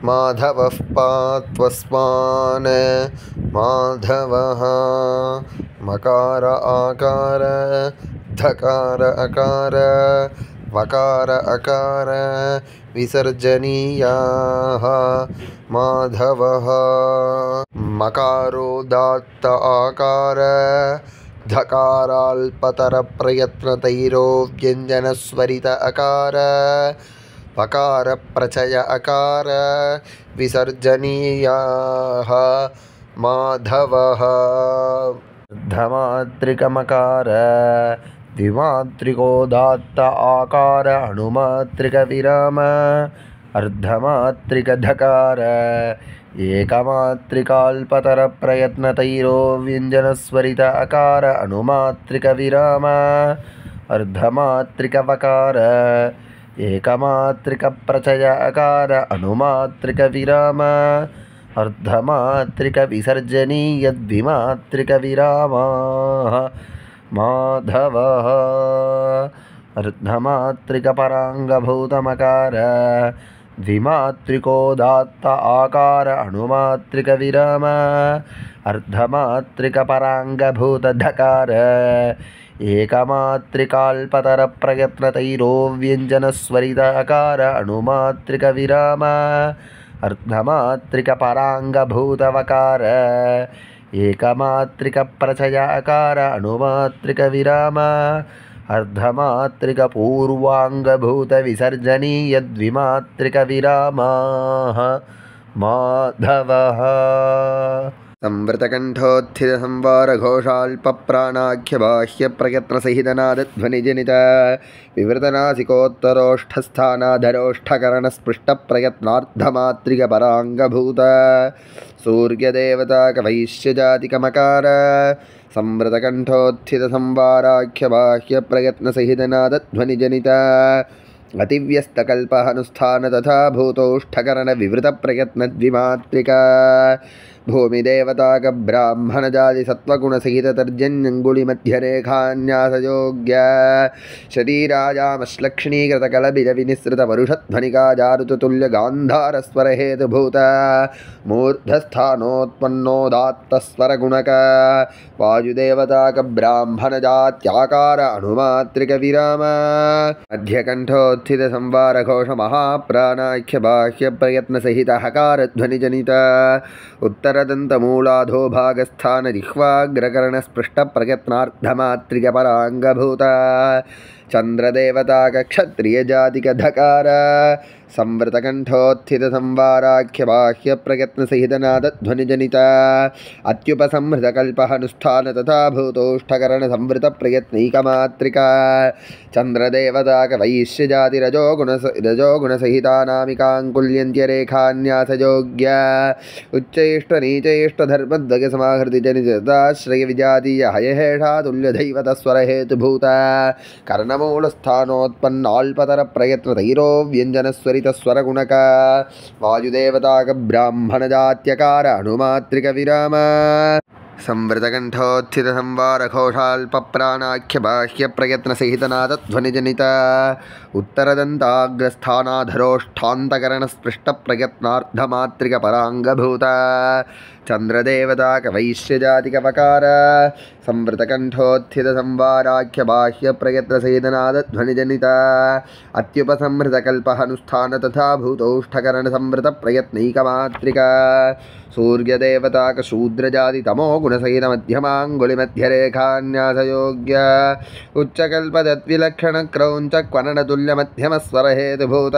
माधवः पात्वस्मान् माधवः मकार आकार धकार अकार वकार अकार विसर्जनीयाः माधवः मकारोदात्त आकार धकाराल्पतरप्रयत्नतैरो व्यञ्जनस्वरित अकार वकार प्रचय अकार विसर्जनीयाः माधवः अर्धमात्रिकमकार द्विमात्रिकोदात्त आकार अणुमात्रिकविराम अर्धमात्रिकधकार एकमात्रिकाल्पतरप्रयत्नतैरो व्यञ्जनस्वरित अकार अणुमात्रिकविराम अर्धमात्रिकवकार एकमात्रिकप्रचय अकार अणुमात्रिकविराम अर्धमात्रिकविसर्जनीय द्विमात्रिकविरामाः माधवः अर्धमात्रिकपराङ्गभूतमकार द्विमात्रिकोदात्त आकार अणुमात्रिकविराम अर्धमात्रिकपराङ्गभूतधकार एकमात्रिकाल्पतरप्रयत्नतैरो व्यञ्जनस्वरित अकार अणुमात्रिकविराम अर्धमात्रिकपराङ्गभूतवकार एकमात्रिकप्रचय अकार अणुमात्रिकविराम अर्धमात्रिकपूर्वाङ्गभूतविसर्जनीय द्विमात्रिकविरामाः माधवः संवृतकण्ठोत्थितसंवारघोषाल्पप्राणाख्यबाह्यप्रयत्नसहितनादध्वनिजनित विवृतनासिकोत्तरोष्ठस्थानाधरोष्ठकरणस्पृष्टप्रयत्नार्धमात्रिकपराङ्गभूत सूर्यदेवताकवैश्यजातिकमकार संवृतकण्ठोत्थितसंवाराख्यबाह्यप्रयत्नसहितनादध्वनिजनित अतिव्यस्तकल्पहनुष्ठान तथा भूतोष्ठकरणविवृतप्रयत्नद्विमात्रिका भूमिदेवताक ब्राह्मणजातिसत्त्वगुणसहिततर्जन्यङ्गुलिमध्यरेखान्यासयोग्य शरीराजामश्लक्ष्णीकृतकलबिलविनिसृतपरुषध्वनिका जारुततुल्यगान्धारस्वरहेतुभूत मूर्धस्थानोत्पन्नोदात्तस्वरगुणक वायुदेवताक ब्राह्मणजात्याकार अणुमात्रिकविराम मध्यकण्ठोत्थितसंवारघोषमहाप्राणाख्यबाह्यप्रयत्नसहित हकारध्वनिजनित उत्तरदन्तमूलाधो भागस्थान जिह्वाग्रकरणस्पृष्टप्रयत्नार्धमात्रिकपराङ्गभूत चन्द्रदेवताकक्षत्रियजातिकधकार संवृतकण्ठोत्थितसंवाराख्यबाह्यप्रयत्नसहितनादध्वनिजनित अत्युपसंहृतकल्पहनुष्ठान तथा भूतोष्ठकरणसंवृतप्रयत्नैकमात्रिका चन्द्रदेवताकवैश्यजातिरजोगुणसहितानामिकाङ्कुल्यन्त्यरेखान्यासयोग्य उच्चैष्टनीचैष्टधर्मद्वयसमाहृतिजनितदाश्रयविजातीय हयहेषा तुल्यदैवतस्वरहेतुभूत कर्णमूलस्थानोत्पन्नाल्पतरप्रयत्नतैरो व्यञ्जनस्वरितस्वरगुणक वायुदेवताक ब्राह्मणजात्यकार अणुमात्रिकविराम संवृतकण्ठोत्थितसंवारघोषाल्पप्राणाख्यबाह्यप्रयत्नसहितनादध्वनिजनित उत्तरदन्ताग्रस्थानाधरोष्ठान्तकरणस्पृष्टप्रयत्नार्धमात्रिकपराङ्गभूत चन्द्रदेवताकवैश्यजातिकवकार संवृतकण्ठोत्थितसंवाराख्यबाह्यप्रयत्नसहितनादध्वनिजनित अत्युपसंहृतकल्पहनुष्ठान तथा भूतोष्ठकरणसंवृतप्रयत्नैकमात्रिका सूर्यदेवताकशूद्रजातितमोगुणसहितमध्यमाङ्गुलिमध्यरेखान्यासयोग्य उच्चकल्पतद्विलक्षणक्रौञ्चक्वननतुल्यमध्यमस्वरहेतुभूत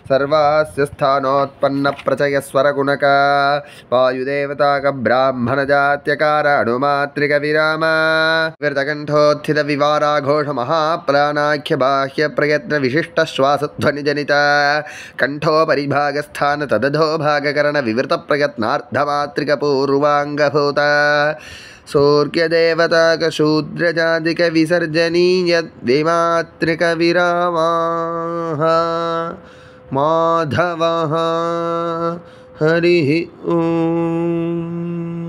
सर्वास्य स्थानोत्पन्नप्रचयस्वरगुणक वायुदेवताक ब्राह्मणजात्यकार अणुमात्रिकविराम विवृतकण्ठोत्थितविवाराघोषमहाप्राणाख्यबाह्यप्रयत्नविशिष्टश्वासध्वनिजनित कण्ठोपरिभागस्थान तदधो भागकरणविवृतप्रयत्नार्धमात्रिकपूर्वाङ्गभूत सूर्यदेवताकशूद्रजातिकविसर्जनीय द्विमात्रिकविरामाः माधवः हरिः ओम्।